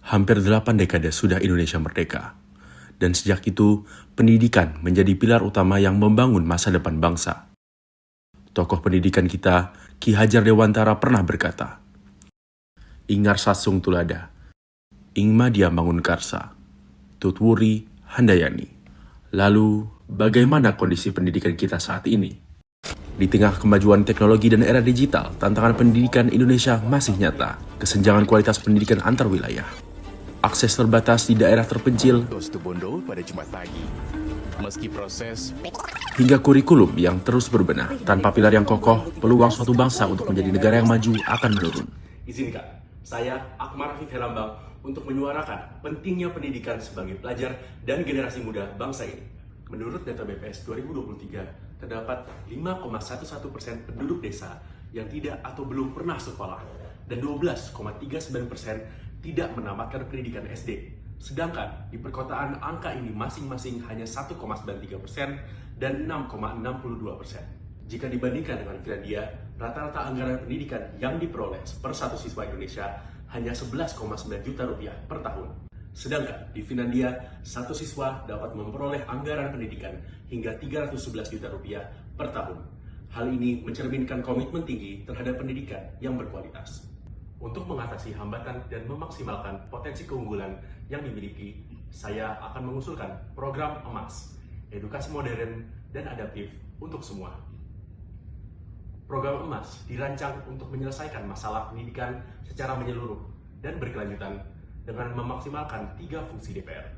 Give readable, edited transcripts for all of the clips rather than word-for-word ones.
Hampir 8 dekade sudah Indonesia merdeka. Dan sejak itu, pendidikan menjadi pilar utama yang membangun masa depan bangsa. Tokoh pendidikan kita, Ki Hajar Dewantara pernah berkata, "Ingar sasung tulada, ingma dia bangun karsa, tutwuri handayani." Lalu, bagaimana kondisi pendidikan kita saat ini? Di tengah kemajuan teknologi dan era digital, tantangan pendidikan Indonesia masih nyata. Kesenjangan kualitas pendidikan antar wilayah, akses terbatas di daerah terpencil, pada Jumat pagi. Meski proses hingga kurikulum yang terus berbenah. Tanpa pilar yang kokoh, peluang suatu bangsa untuk menjadi negara yang maju akan menurun. Izinkan saya, Akmal Rafiq Herambang, untuk menyuarakan pentingnya pendidikan sebagai pelajar dan generasi muda bangsa ini. Menurut data BPS 2023, terdapat 5,11% penduduk desa yang tidak atau belum pernah sekolah, dan 12,39% tidak menamatkan pendidikan SD. Sedangkan di perkotaan angka ini masing-masing hanya 1,93% dan 6,62%. Jika dibandingkan dengan Finlandia, rata-rata anggaran pendidikan yang diperoleh per satu siswa Indonesia hanya 11,9 juta rupiah per tahun. Sedangkan di Finlandia, satu siswa dapat memperoleh anggaran pendidikan hingga 311 juta rupiah per tahun. Hal ini mencerminkan komitmen tinggi terhadap pendidikan yang berkualitas. Untuk mengatasi hambatan dan memaksimalkan potensi keunggulan yang dimiliki, saya akan mengusulkan program EMAS, edukasi modern dan adaptif untuk semua. Program EMAS dirancang untuk menyelesaikan masalah pendidikan secara menyeluruh dan berkelanjutan dengan memaksimalkan 3 fungsi DPR.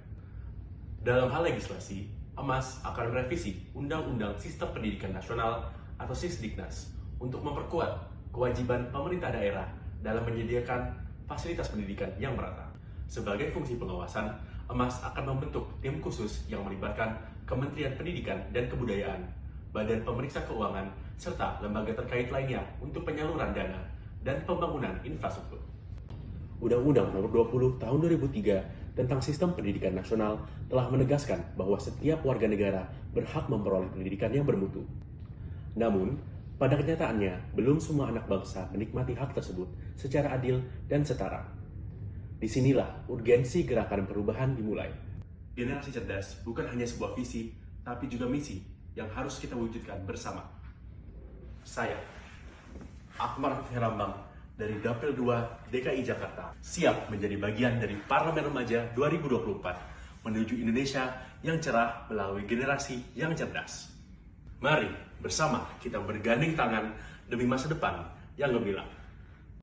Dalam hal legislasi, EMAS akan merevisi Undang-Undang Sistem Pendidikan Nasional atau Sisdiknas untuk memperkuat kewajiban pemerintah daerah dalam menyediakan fasilitas pendidikan yang merata. Sebagai fungsi pengawasan, EMAS akan membentuk tim khusus yang melibatkan Kementerian Pendidikan dan Kebudayaan, Badan Pemeriksa Keuangan, serta lembaga terkait lainnya untuk penyaluran dana dan pembangunan infrastruktur. Undang-Undang Nomor 20 Tahun 2003 tentang Sistem Pendidikan Nasional telah menegaskan bahwa setiap warga negara berhak memperoleh pendidikan yang bermutu. Namun, pada kenyataannya, belum semua anak bangsa menikmati hak tersebut secara adil dan setara. Disinilah urgensi gerakan perubahan dimulai. Generasi cerdas bukan hanya sebuah visi, tapi juga misi yang harus kita wujudkan bersama. Saya, Akmal Rafiq Herambang, dari Dapil 2 DKI Jakarta, siap menjadi bagian dari Parlemen Remaja 2024 menuju Indonesia yang cerah melalui generasi yang cerdas. Mari bersama kita bergandeng tangan demi masa depan yang gemilang.